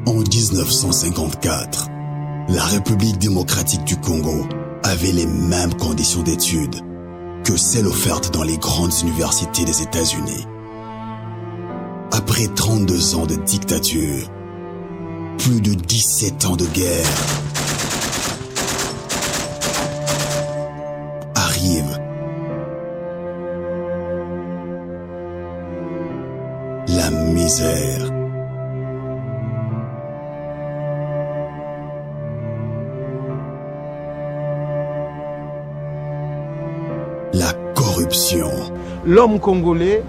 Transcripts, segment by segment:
En 1954, la République démocratique du Congo avait les mêmes conditions d'études que celles offertes dans les grandes universités des États-Unis. Après 32 ans de dictature, plus de 17 ans de guerre, arrive la misère. La corruption. L'homme congolais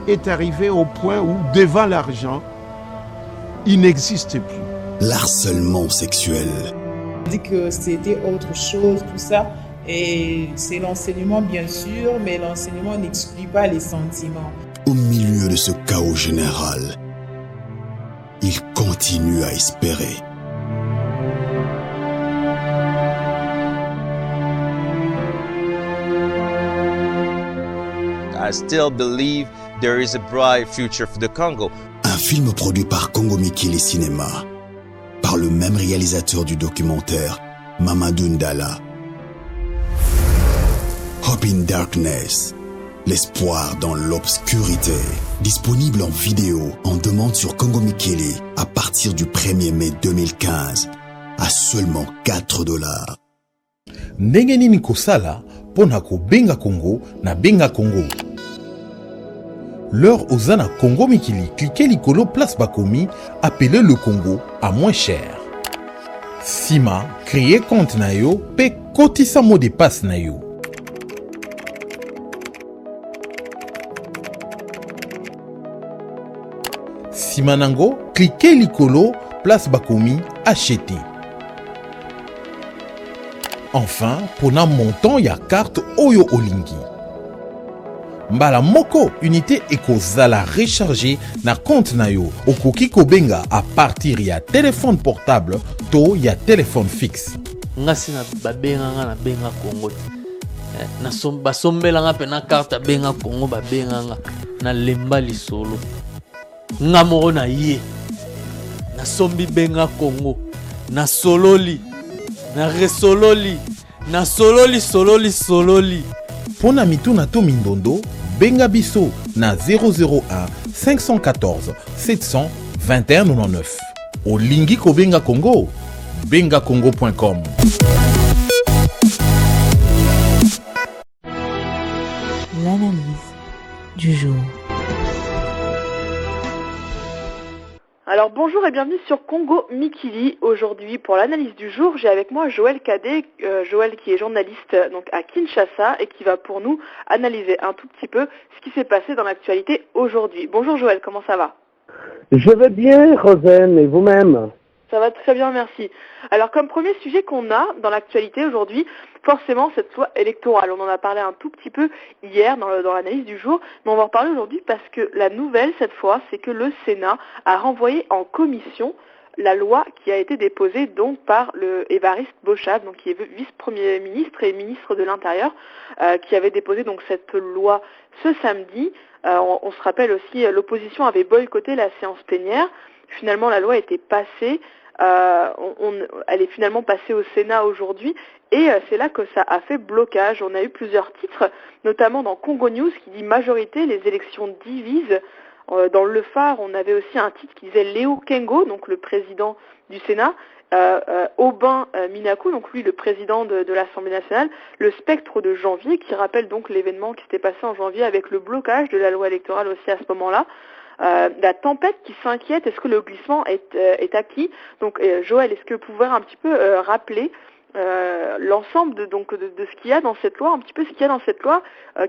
est arrivé au point où, devant l'argent, il n'existe plus. L'harcèlement sexuel. On dit que c'était autre chose, tout ça. Et c'est l'enseignement, bien sûr, mais l'enseignement n'exclut pas les sentiments. Au milieu de ce chaos général, il continue à espérer. I still believe there is a bright future for the Congo. Un film produit par Congo Mikili Cinéma, par le même réalisateur du documentaire, Mamadou Ndala. Hope in Darkness, l'espoir dans l'obscurité. Disponible en vidéo, en demande sur Congo Mikili à partir du 1er mai 2015, à seulement $4. Ndenge nini kosala pona ko benga Congo na benga Congo. L'heure aux na Congo Mikili, cliquez l'icône place Bakomi, appelez le Congo à moins cher. Sima, créez compte na yo, pe kotisa mot de passe na yo. Sima nango, cliquez l'icône place Bakomi, acheter. Enfin, pour un montant, il y a carte Oyo Olingi. Mbala moko unité ekozala recharger na compte na yo okoki kobenga à partir ya téléphone portable to ya téléphone fixe. Ngasi na babenga nga na benga Congo. Na basombela nga pe na carte benga Congo babenga nga na lemba lisolo. Nga moko na ye. Na sombi benga Congo. Na sololi. Na resololi. Na sololi. Pona mituna to mindondo, benga biso na 001 514 700 2199. Olingi ko benga Congo, bengacongo.com. L'analyse du jour. Alors bonjour et bienvenue sur Congo Mikili. Aujourd'hui pour l'analyse du jour, j'ai avec moi Joël Cadet, Joël qui est journaliste donc à Kinshasa et qui va pour nous analyser un tout petit peu ce qui s'est passé dans l'actualité aujourd'hui. Bonjour Joël, comment ça va? Je vais bien Rosane, et vous-même? Ça va très bien, merci. Alors comme premier sujet qu'on a dans l'actualité aujourd'hui, forcément cette loi électorale. On en a parlé un tout petit peu hier dans l'analyse du jour, mais on va en parler aujourd'hui parce que la nouvelle cette fois, c'est que le Sénat a renvoyé en commission la loi qui a été déposée donc par le Évariste Bochab, donc qui est vice-premier ministre et ministre de l'Intérieur, qui avait déposé donc cette loi ce samedi. On se rappelle aussi, l'opposition avait boycotté la séance plénière. Finalement, la loi était passée. Elle est finalement passée au Sénat aujourd'hui et c'est là que ça a fait blocage. On a eu plusieurs titres, notamment dans Congo News qui dit majorité, les élections divisent. Dans Le Phare, on avait aussi un titre qui disait Léo Kengo, donc le président du Sénat, Aubin Minakou, donc lui le président de l'Assemblée nationale, le spectre de janvier qui rappelle donc l'événement qui s'était passé en janvier avec le blocage de la loi électorale aussi à ce moment-là. La tempête qui s'inquiète, est-ce que le glissement est acquis? Donc Joël, est-ce que vous pouvez un petit peu rappeler l'ensemble de ce qu'il y a dans cette loi, un petit peu ce qu'il y a dans cette loi,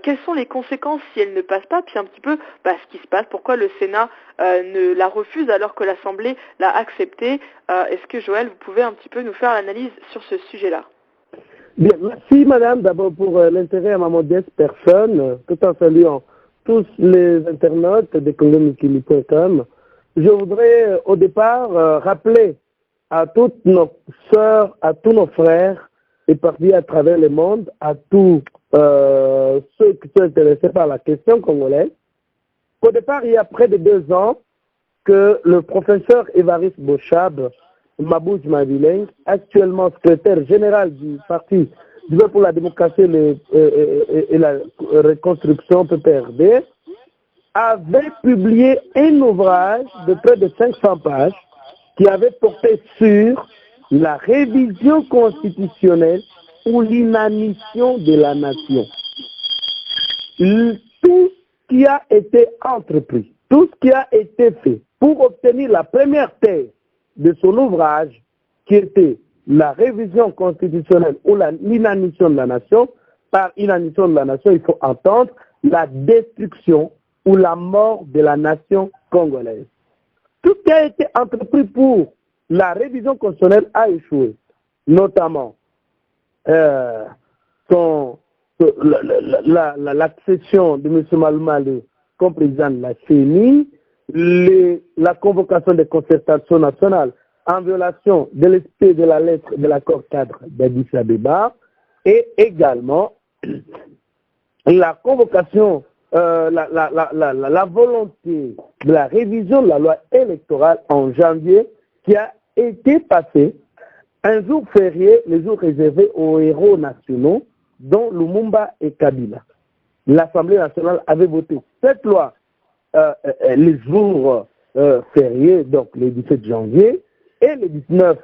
quelles sont les conséquences si elle ne passe pas, puis un petit peu ce qui se passe, pourquoi le Sénat ne la refuse alors que l'Assemblée l'a acceptée. Est-ce que Joël, vous pouvez un petit peu nous faire l'analyse sur ce sujet-là? Bien, merci madame d'abord pour l'intérêt à ma modeste personne, tout en saluant tous les internautes de congomikili.com. Je voudrais au départ rappeler à toutes nos sœurs, à tous nos frères éparpillés à travers le monde, à tous ceux qui sont intéressés par la question congolaise, qu'au départ, il y a près de 2 ans, que le professeur Évariste Bochab Mabouj Mabileng, actuellement secrétaire général du Parti pour la démocratie et la reconstruction PPRD, avait publié un ouvrage de près de 500 pages qui avait porté sur la révision constitutionnelle ou l'inanition de la nation. Tout ce qui a été entrepris, tout ce qui a été fait pour obtenir la première thèse de son ouvrage, qui était la révision constitutionnelle ou l'inanition de la nation. Par inanition de la nation, il faut entendre la destruction ou la mort de la nation congolaise. Tout ce qui a été entrepris pour la révision constitutionnelle a échoué, notamment l'accession de M. Malumalu comme président de la CENI, la convocation des concertations nationales en violation de l'esprit de la lettre de l'accord cadre d'Addis Abeba, et également la convocation, la volonté de la révision de la loi électorale en janvier, qui a été passée un jour férié, le jour réservé aux héros nationaux, dont Lumumba et Kabila. L'Assemblée nationale avait voté cette loi les jours fériés, donc le 17 janvier, et le 19,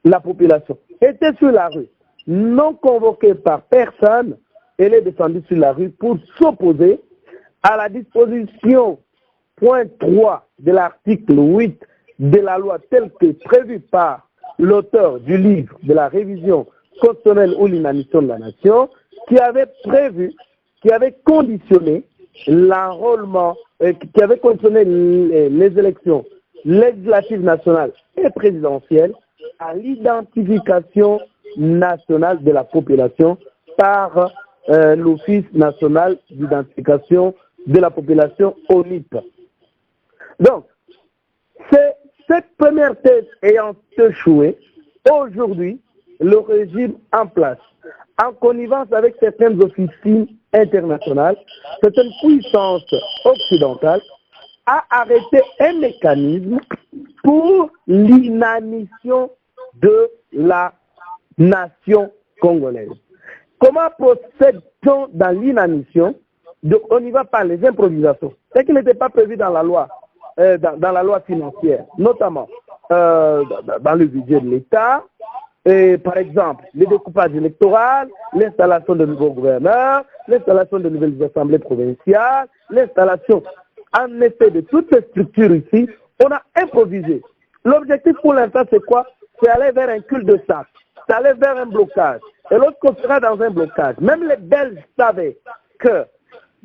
la population était sur la rue, non convoquée par personne. Elle est descendue sur la rue pour s'opposer à la disposition point 3 de l'article 8 de la loi telle que prévue par l'auteur du livre de la révision constitutionnelle ou l'inanition de la nation, qui avait prévu, qui avait conditionné l'enrôlement, qui avait conditionné les élections législatives nationales et présidentielles à l'identification nationale de la population par l'Office national d'identification de la population ONIP. Donc, cette première thèse ayant échoué, aujourd'hui, le régime en place, en connivence avec certaines officines internationales, certaines puissances occidentales, a arrêté un mécanisme pour l'inanition de la nation congolaise. Comment procède-t-on dans l'inanition? On y va par les improvisations. Ce qui n'était pas prévu dans la loi, dans la loi financière, notamment dans le budget de l'État. Par exemple, le découpage électoral, l'installation de nouveaux gouverneurs, l'installation de nouvelles assemblées provinciales, l'installation en effet de toutes ces structures ici, on a improvisé. L'objectif pour l'instant, c'est quoi? C'est aller vers un cul de sac, c'est aller vers un blocage. Et lorsqu'on sera dans un blocage, même les Belges savaient que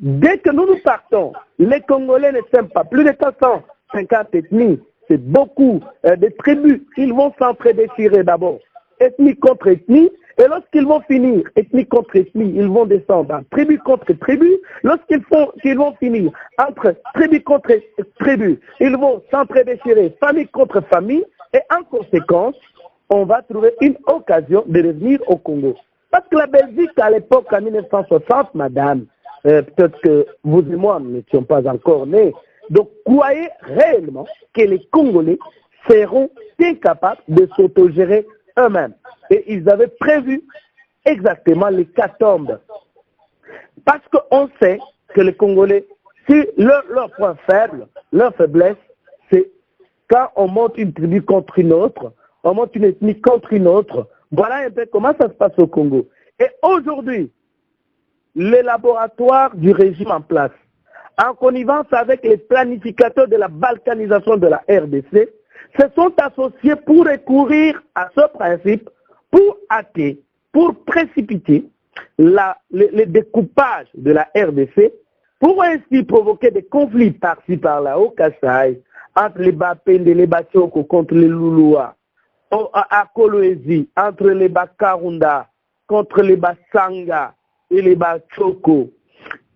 dès que nous partons, les Congolais ne s'aiment pas. Plus de 450 ethnies, c'est beaucoup de tribus. Ils vont s'entre-déchirer d'abord, ethnie contre ethnie. Et lorsqu'ils vont finir, ethnie contre ethnie, ils vont descendre en tribu contre tribu. Lorsqu'ils vont finir entre tribu contre tribu, ils vont s'entre-déchirer famille contre famille. Et en conséquence, on va trouver une occasion de revenir au Congo. Parce que la Belgique, à l'époque, en 1960, madame, peut-être que vous et moi n'étions pas encore nés, donc croyez réellement que les Congolais seront incapables de s'autogérer eux-mêmes. Et ils avaient prévu exactement l'hécatombe. Parce qu'on sait que les Congolais, si leur point faible, leur faiblesse, c'est quand on monte une tribu contre une autre, on monte une ethnie contre une autre. Voilà un peu comment ça se passe au Congo. Et aujourd'hui, les laboratoires du régime en place, en connivence avec les planificateurs de la balkanisation de la RDC, se sont associés pour recourir à ce principe, pour hâter, pour précipiter le découpage de la RDC, pour ainsi provoquer des conflits par-ci par-là au Kasaï, entre les Bapende, les Bachoko contre les Lulua, à Kolwezi, entre les Bakarunda, contre les Basanga et les Bachoko,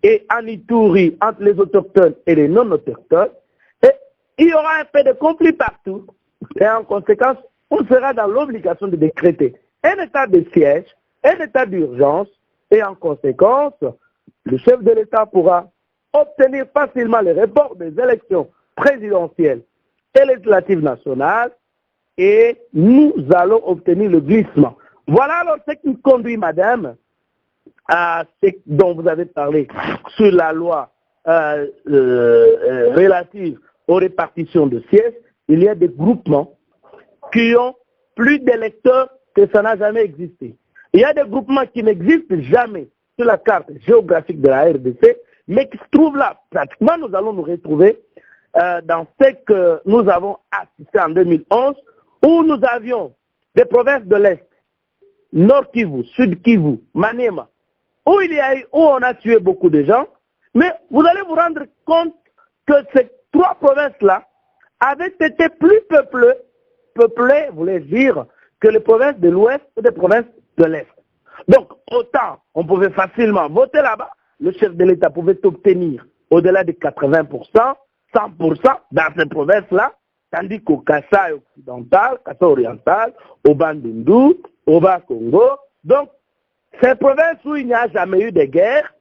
et en Ituri, entre les autochtones et les non-autochtones. Et il y aura un peu de conflit partout. Et en conséquence, on sera dans l'obligation de décréter un état de siège, un état d'urgence, et en conséquence, le chef de l'État pourra obtenir facilement le report des élections présidentielles et législatives nationales et nous allons obtenir le glissement. Voilà alors ce qui conduit, madame, à ce dont vous avez parlé sur la loi relative aux répartitions de sièges. Il y a des groupements qui ont plus d'électeurs que ça n'a jamais existé. Il y a des groupements qui n'existent jamais sur la carte géographique de la RDC, mais qui se trouvent là. Pratiquement, nous allons nous retrouver dans ce que nous avons assisté en 2011, où nous avions des provinces de l'Est, Nord Kivu, Sud Kivu, Maniema, où on a tué beaucoup de gens, mais vous allez vous rendre compte que ces trois provinces-là avaient été plus peuplées, voulez dire, que les provinces de l'Ouest ou des provinces de l'Est. Donc, autant on pouvait facilement voter là-bas, le chef de l'État pouvait obtenir au-delà de 80%, 100% dans ces provinces-là, tandis qu'au Kassai occidental, Kassai oriental, au Bandundu, au Bas-Congo, donc ces provinces où il n'y a jamais eu de guerre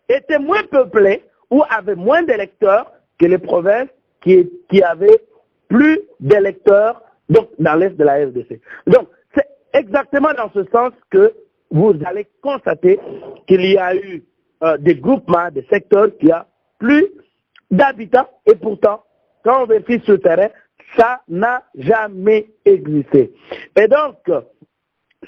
étaient moins peuplées ou avaient moins d'électeurs que les provinces qui avaient plus d'électeurs donc dans l'est de la RDC. Donc c'est exactement dans ce sens que vous allez constater qu'il y a eu des groupements, des secteurs qui ont plus d'habitants et pourtant, quand on vérifie sur le terrain, ça n'a jamais existé. Et donc,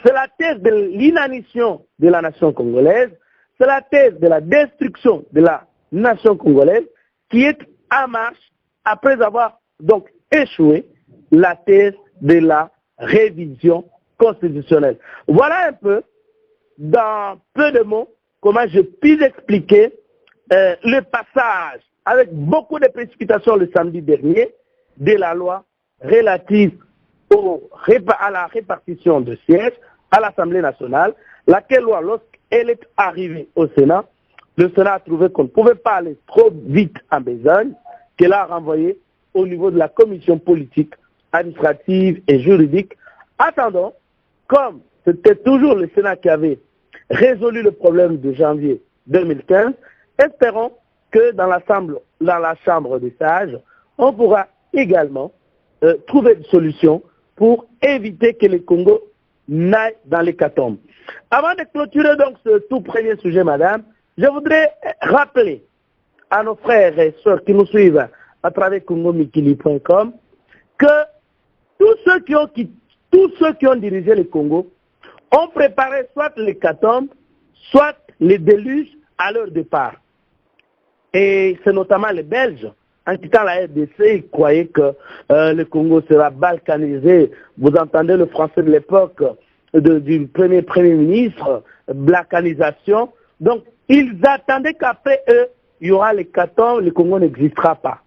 c'est la thèse de l'inanition de la nation congolaise, c'est la thèse de la destruction de la nation congolaise qui est en marche après avoir donc échoué la thèse de la révision constitutionnelle. Voilà un peu, dans peu de mots, comment je puis expliquer le passage avec beaucoup de précipitations le samedi dernier de la loi relative à la répartition de sièges à l'Assemblée nationale, laquelle loi, lorsqu'elle est arrivée au Sénat, le Sénat a trouvé qu'on ne pouvait pas aller trop vite en besogne, qu'elle a renvoyé au niveau de la commission politique, administrative et juridique. Attendons, comme c'était toujours le Sénat qui avait résolu le problème de janvier 2015, espérons que dans la chambre des sages, on pourra également trouver des solutions pour éviter que le Congo n'aille dans l'hécatombe. Avant de clôturer donc ce tout premier sujet, madame, je voudrais rappeler à nos frères et sœurs qui nous suivent à travers congomikili.com que tous ceux qui ont dirigé le Congo ont préparé soit l'hécatombe, soit les déluges à leur départ. Et c'est notamment les Belges. En quittant la RDC, ils croyaient que le Congo sera balkanisé. Vous entendez le français de l'époque du premier ministre, balkanisation. Donc, ils attendaient qu'après eux, il y aura l'hécatombe, le Congo n'existera pas.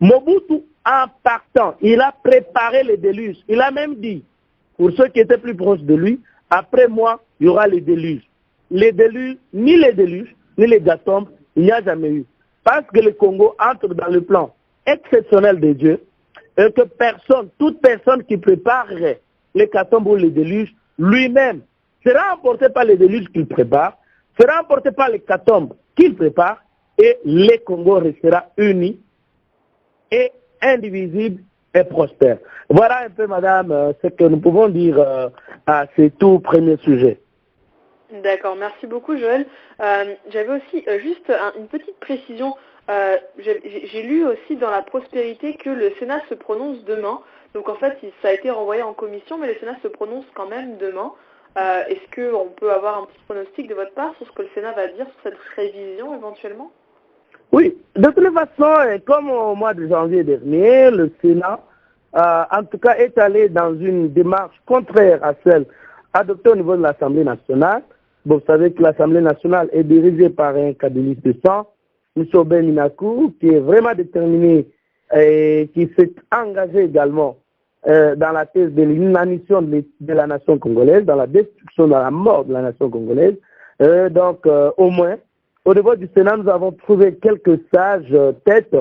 Mobutu, en partant, il a préparé les déluges. Il a même dit, pour ceux qui étaient plus proches de lui, après moi, il y aura les déluges. Les déluges, ni l'hécatombe, il n'y a jamais eu. Parce que le Congo entre dans le plan exceptionnel de Dieu et que toute personne qui préparerait l'hécatombe ou les déluges, lui-même sera emporté par les déluges qu'il prépare, sera emporté par l'hécatombe qu'il prépare et le Congo restera uni et indivisible et prospère. Voilà un peu, madame, ce que nous pouvons dire à ces tout premiers sujets. D'accord, merci beaucoup Joël. J'avais aussi juste une petite précision. J'ai lu aussi dans la prospérité que le Sénat se prononce demain. Donc en fait, ça a été renvoyé en commission, mais le Sénat se prononce quand même demain. Est-ce qu'on peut avoir un petit pronostic de votre part sur ce que le Sénat va dire sur cette révision éventuellement? Oui, de toute façon, comme au mois de janvier dernier, le Sénat, en tout cas, est allé dans une démarche contraire à celle adoptée au niveau de l'Assemblée nationale. Bon, vous savez que l'Assemblée nationale est dirigée par un cabiliste de sang, M. Ben Minakou, qui est vraiment déterminé et qui s'est engagé également dans la thèse de l'inanition de la nation congolaise, dans la destruction, dans la mort de la nation congolaise. Donc, au moins, au niveau du Sénat, nous avons trouvé quelques sages têtes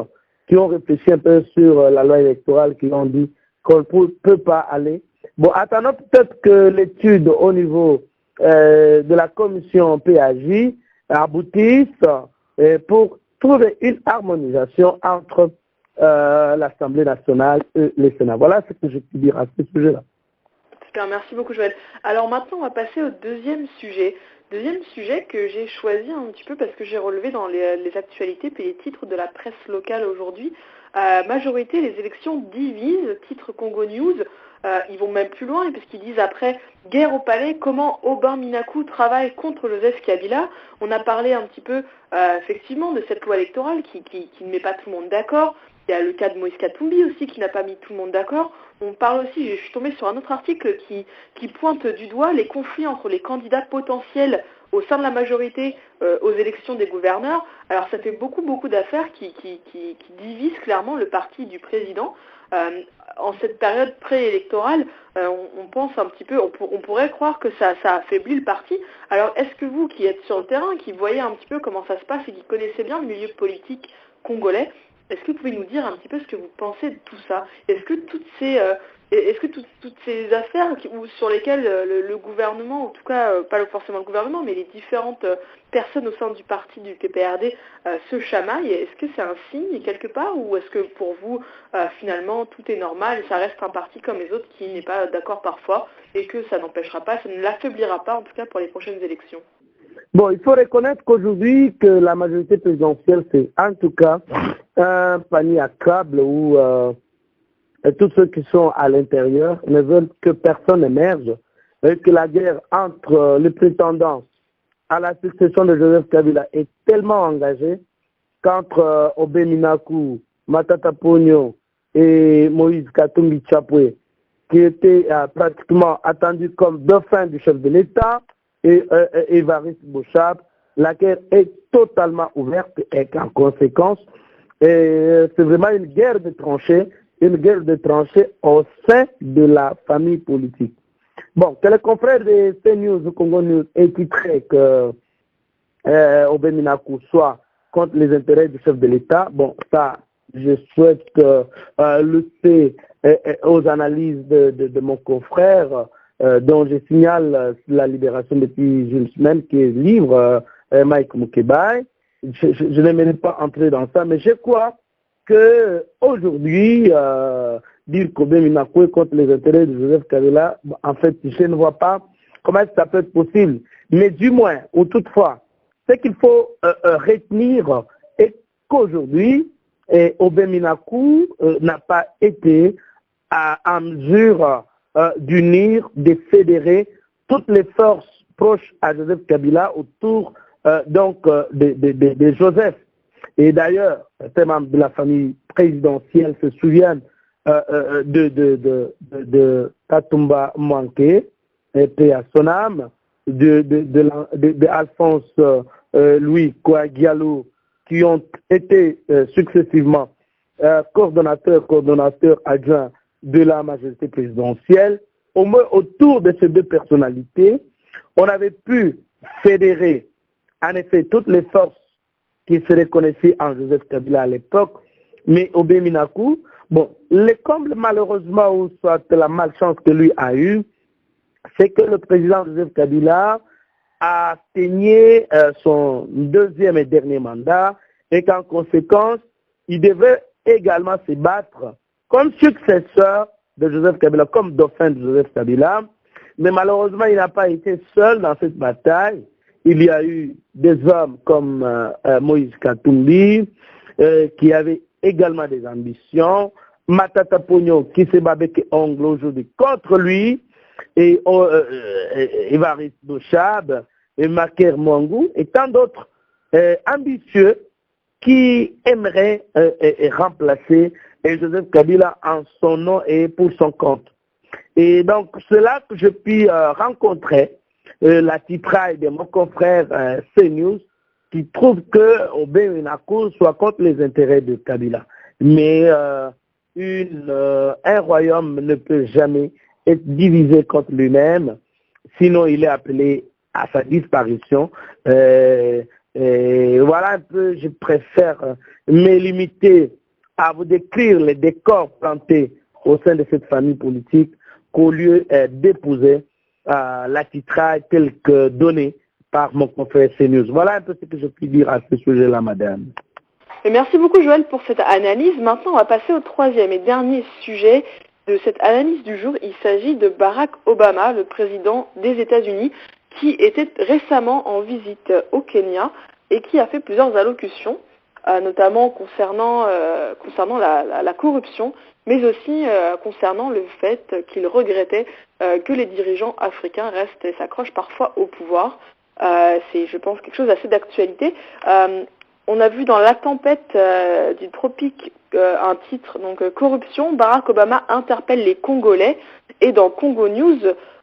qui ont réfléchi un peu sur la loi électorale, qui ont dit qu'on ne peut pas aller. Bon, attendons peut-être que l'étude au niveau de la commission PAJ aboutisse pour trouver une harmonisation entre l'Assemblée nationale et le Sénat. Voilà ce que je peux dire à ce sujet-là. Super, merci beaucoup Joël. Alors maintenant, on va passer au deuxième sujet. Deuxième sujet que j'ai choisi un petit peu parce que j'ai relevé dans les actualités et les titres de la presse locale aujourd'hui. Majorité, les élections divisent, titre Congo News. Ils vont même plus loin puisqu'ils disent après guerre au palais, comment Aubin Minakou travaille contre Joseph Kabila. On a parlé un petit peu effectivement de cette loi électorale qui ne met pas tout le monde d'accord. Il y a le cas de Moïse Katumbi aussi qui n'a pas mis tout le monde d'accord. On parle aussi, je suis tombée sur un autre article qui pointe du doigt les conflits entre les candidats potentiels au sein de la majorité aux élections des gouverneurs. Alors ça fait beaucoup d'affaires qui divisent clairement le parti du président. En cette période préélectorale, on pense un petit peu, on pourrait croire que ça affaiblit le parti. Alors est-ce que vous qui êtes sur le terrain, qui voyez un petit peu comment ça se passe et qui connaissez bien le milieu politique congolais, est-ce que vous pouvez nous dire un petit peu ce que vous pensez de tout ça? Est-ce que toutes ces affaires sur lesquelles le gouvernement, en tout cas pas forcément le gouvernement, mais les différentes personnes au sein du parti du PPRD se chamaillent, est-ce que c'est un signe quelque part ou est-ce que pour vous finalement tout est normal et ça reste un parti comme les autres qui n'est pas d'accord parfois et que ça n'empêchera pas, ça ne l'affaiblira pas en tout cas pour les prochaines élections? Bon, il faut reconnaître qu'aujourd'hui, que la majorité présidentielle, c'est en tout cas un panier à câble où tous ceux qui sont à l'intérieur ne veulent que personne émerge et que la guerre entre les prétendants à la succession de Joseph Kabila est tellement engagée qu'entre Aubin Minakou, Matata Ponyo et Moïse Katumbi Chapwe, qui étaient pratiquement attendus comme dauphins du chef de l'État, et Évariste Bochab, la guerre est totalement ouverte et en conséquence, c'est vraiment une guerre de tranchées au sein de la famille politique. Bon, que les confrères de CNews ou Congo News aient titré que Aubin Minakou soit contre les intérêts du chef de l'État, bon, ça, je souhaite le laisser aux analyses de mon confrère, dont je signale la libération depuis une semaine, qui est libre, Mike Mukebai. Je n'aimerais pas entrer dans ça, mais je crois qu'aujourd'hui, dire qu'Aubin Minakou est contre les intérêts de Joseph Kabila, en fait, je ne vois pas comment ça peut être possible. Mais du moins, ou toutefois, ce qu'il faut retenir est qu'aujourd'hui, Aubin Minakou n'a pas été en mesure d'unir, de fédérer toutes les forces proches à Joseph Kabila autour de Joseph. Et d'ailleurs, ces membres de la famille présidentielle se souviennent de Katumba Manké, paix à son âme, de Alphonse Louis Kouagialo, qui ont été successivement coordonnateurs adjoints de la majorité présidentielle. Au moins autour de ces deux personnalités, on avait pu fédérer en effet toutes les forces qui se reconnaissaient en Joseph Kabila à l'époque, mais Aubin Minakou, bon, le comble malheureusement, ou soit la malchance que lui a eue, c'est que le président Joseph Kabila a signé son deuxième et dernier mandat et qu'en conséquence, il devait également se battre comme successeur de Joseph Kabila, comme dauphin de Joseph Kabila. Mais malheureusement, il n'a pas été seul dans cette bataille. Il y a eu des hommes comme Moïse Katumbi, qui avait également des ambitions, Matata Ponyo, qui s'est battu avec ongle aujourd'hui contre lui, et Évariste Bochab, et Maker Mwangou, et tant d'autres ambitieux qui aimeraient remplacer Joseph Kabila en son nom et pour son compte. Et donc, c'est là que je puis rencontrer la titraille de mon confrère CNews qui trouve que Aubin Minakou soit contre les intérêts de Kabila. Mais un royaume ne peut jamais être divisé contre lui-même, sinon il est appelé à sa disparition. Voilà un peu, je préfère me limiter à vous décrire les décors plantés au sein de cette famille politique qu'au lieu d'épouser la titraille telle que donnée par mon confrère CNews. Voilà un peu ce que je puis dire à ce sujet-là, madame. Et merci beaucoup Joël pour cette analyse. Maintenant, on va passer au troisième et dernier sujet de cette analyse du jour. Il s'agit de Barack Obama, le président des États-Unis, qui était récemment en visite au Kenya et qui a fait plusieurs allocutions, notamment concernant la corruption, mais aussi concernant le fait qu'il regrettait que les dirigeants africains restent et s'accrochent parfois au pouvoir. C'est, je pense, quelque chose d'assez d'actualité. On a vu dans La tempête du tropique un titre, donc Corruption, Barack Obama interpelle les Congolais. Et dans Congo News,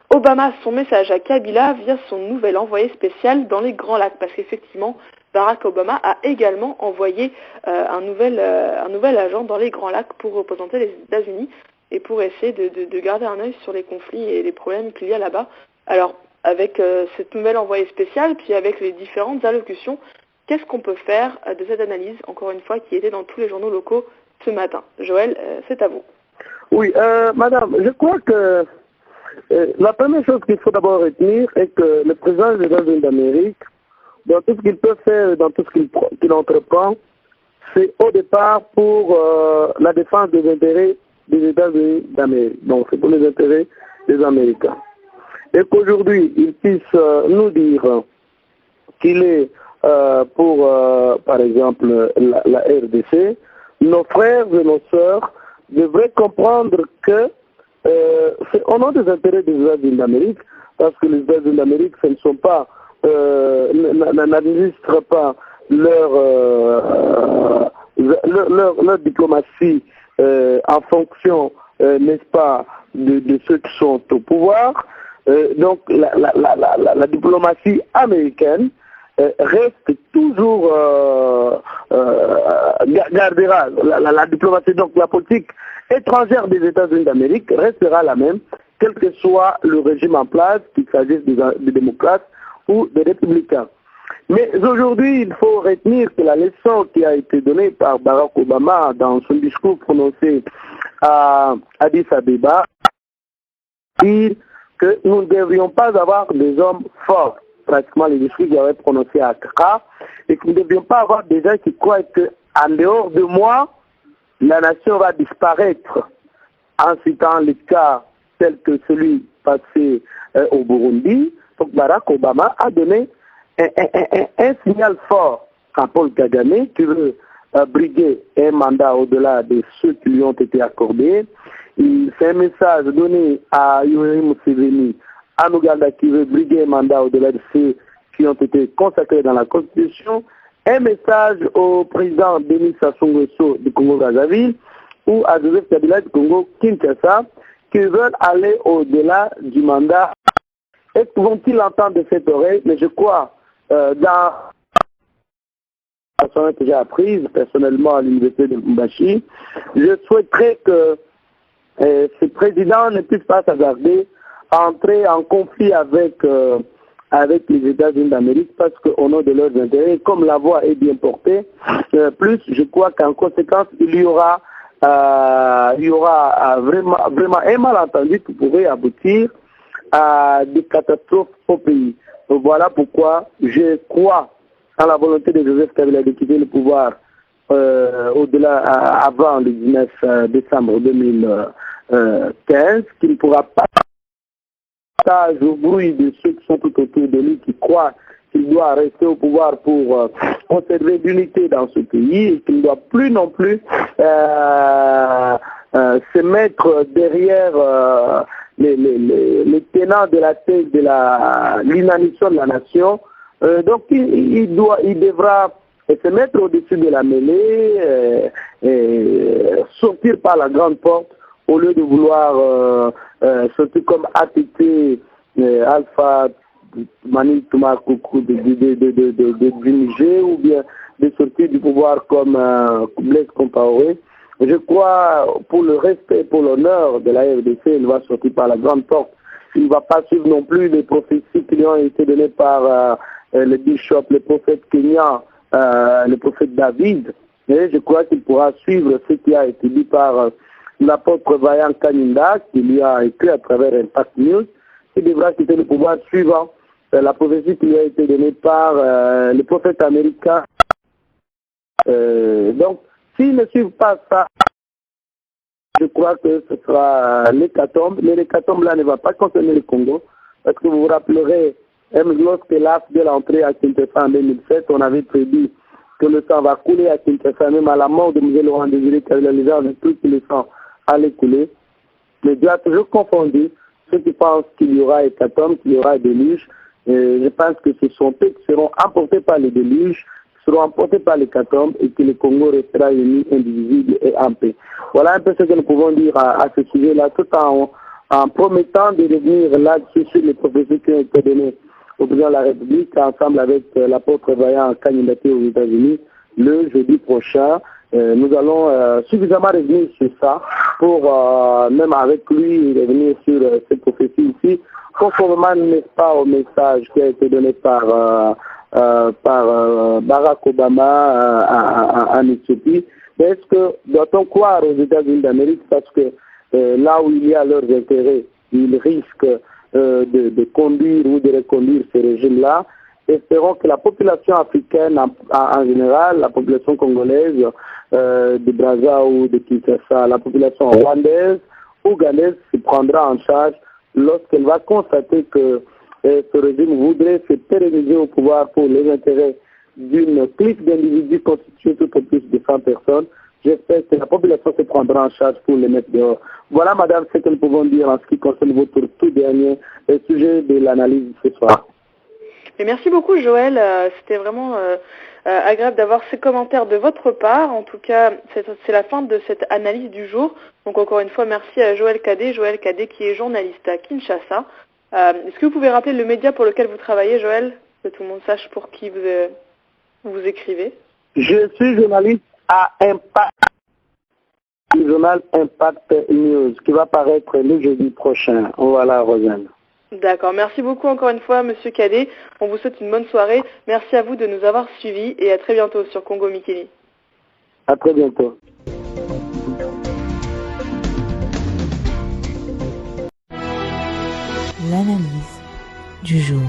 Obama son message à Kabila via son nouvel envoyé spécial dans les Grands Lacs. Parce qu'effectivement, Barack Obama a également envoyé un nouvel agent dans les Grands Lacs pour représenter les États-Unis et pour essayer de garder un œil sur les conflits et les problèmes qu'il y a là-bas. Alors, avec cette nouvelle envoyé spécial, puis avec les différentes allocutions, qu'est-ce qu'on peut faire de cette analyse, encore une fois, qui était dans tous les journaux locaux ce matin? Joël, c'est à vous. Oui, madame, je crois que la première chose qu'il faut d'abord retenir est que le président des États-Unis d'Amérique, dans tout ce qu'il peut faire, dans tout ce qu'il entreprend, c'est au départ pour la défense des intérêts des États-Unis d'Amérique. Donc, c'est pour les intérêts des Américains. Et qu'aujourd'hui, il puisse nous dire qu'il est pour, par exemple, la RDC, nos frères et nos sœurs devraient comprendre que c'est au nom des intérêts des États-Unis d'Amérique, parce que les États-Unis d'Amérique, ce ne sont pas, n'administrent pas leur diplomatie en fonction, n'est-ce pas, de ceux qui sont au pouvoir. Donc la diplomatie américaine reste toujours gardera la diplomatie, donc la politique étrangère des États-Unis d'Amérique restera la même, quel que soit le régime en place, qu'il s'agisse des démocrates ou des républicains. Mais aujourd'hui, il faut retenir que la leçon qui a été donnée par Barack Obama dans son discours prononcé à Addis Abeba, dit que nous ne devrions pas avoir des hommes forts, pratiquement les discours qu'il avait prononcés à Accra, et que nous ne devrions pas avoir des gens qui croient qu'en dehors de moi, la nation va disparaître, en citant les cas tels que celui passé au Burundi. Donc Barack Obama a donné un signal fort à Paul Kagame qui veut briguer un mandat au-delà de ceux qui lui ont été accordés. C'est un message donné à Yoweri Museveni, à Ouganda, qui veut briguer un mandat au-delà de ceux qui ont été consacrés dans la Constitution. Un message au président Denis Sassou Nguesso du Congo-Brazzaville ou à Joseph Kabila du Congo-Kinshasa qui veulent aller au-delà du mandat. Et pouvons-ils entendre de cette oreille? Mais je crois, dans la façon que j'ai apprise personnellement à l'université de Mbashi, je souhaiterais que ce président ne puisse pas s'agarder à entrer en conflit avec les États-Unis d'Amérique parce qu'au nom de leurs intérêts, comme la voix est bien portée, plus je crois qu'en conséquence, il y aura vraiment un malentendu qui pourrait aboutir à des catastrophes au pays. Donc voilà pourquoi je crois en la volonté de Joseph Kabila de quitter le pouvoir au-delà, avant le 19 décembre 2015, qu'il ne pourra pas partager au bruit de ceux qui sont tout autour de lui, qui croient qu'il doit rester au pouvoir pour conserver l'unité dans ce pays et qu'il ne doit plus non plus se mettre derrière les tenants de la thèse de l'inanition de la nation. Donc il devra se mettre au-dessus de la mêlée, sortir par la grande porte au lieu de vouloir sortir comme ATT, Alpha Mani Touma Koukou de diriger ou bien de sortir du pouvoir comme Blaise Compaoré. Je crois, pour le respect et pour l'honneur de la RDC, il va sortir par la grande porte. Il ne va pas suivre non plus les prophéties qui lui ont été données par le bishop, le prophète Kenyan, le prophète David. Et je crois qu'il pourra suivre ce qui a été dit par l'apôtre Vaillant Kaninda, qui lui a écrit à travers Impact News. Il devra quitter le pouvoir suivant la prophétie qui lui a été donnée par le prophète américain Donc, s'ils ne suivent pas ça, je crois que ce sera l'hécatombe. Mais l'hécatombe là ne va pas concerner le Congo, parce que vous vous rappellerez, même lorsque l'AFDL est entré à Kinshasa en 2007, on avait prédit que le sang va couler à Kinshasa, même à la mort de M. Laurent Désiré Kabila, les gens avaient cru que le sang allait couler. Mais Dieu a toujours confondu ceux qui pensent qu'il y aura hécatombe, qu'il y aura déluge. Je pense que ce sont eux qui seront emportés par les déluges, qui seront emportés par l'hécatombe et que le Congo restera uni, indivisible et en paix. Voilà un peu ce que nous pouvons dire à ce sujet-là, tout en promettant de revenir là-dessus sur les prophéties qui ont été données au président de la République, ensemble avec l'apôtre Vaillant Kanyindate aux États-Unis, le jeudi prochain. Nous allons suffisamment revenir sur ça pour, même avec lui, revenir sur cette prophétie ici, conformément, n'est-ce pas, au message qui a été donné par Barack Obama en Éthiopie. Mais est-ce que doit-on croire aux États-Unis d'Amérique parce que là où il y a leurs intérêts, ils risquent de conduire ou de reconduire ce régime-là? Espérons que la population africaine en général, la population congolaise de Brazza ou de Kinshasa, la population rwandaise, ougandaise se prendra en charge lorsqu'elle va constater que ce régime voudrait se pérenniser au pouvoir pour les intérêts d'une clique d'individus constituée tout au plus de 100 personnes. J'espère que la population se prendra en charge pour les mettre dehors. Voilà, madame, ce que nous pouvons dire en ce qui concerne votre tout dernier sujet de l'analyse ce soir. Mais merci beaucoup, Joël. C'était vraiment agréable d'avoir ces commentaires de votre part. En tout cas, c'est la fin de cette analyse du jour. Donc encore une fois, merci à Joël Cadet qui est journaliste à Kinshasa. Est-ce que vous pouvez rappeler le média pour lequel vous travaillez, Joël, que tout le monde sache pour qui vous écrivez? Je suis journaliste à Impact, le journal Impact News, qui va paraître le jeudi prochain. Voilà, Rosanne. D'accord. Merci beaucoup encore une fois, Monsieur Cadet. On vous souhaite une bonne soirée. Merci à vous de nous avoir suivis et à très bientôt sur Congo Mikili. À très bientôt. L'analyse du jour.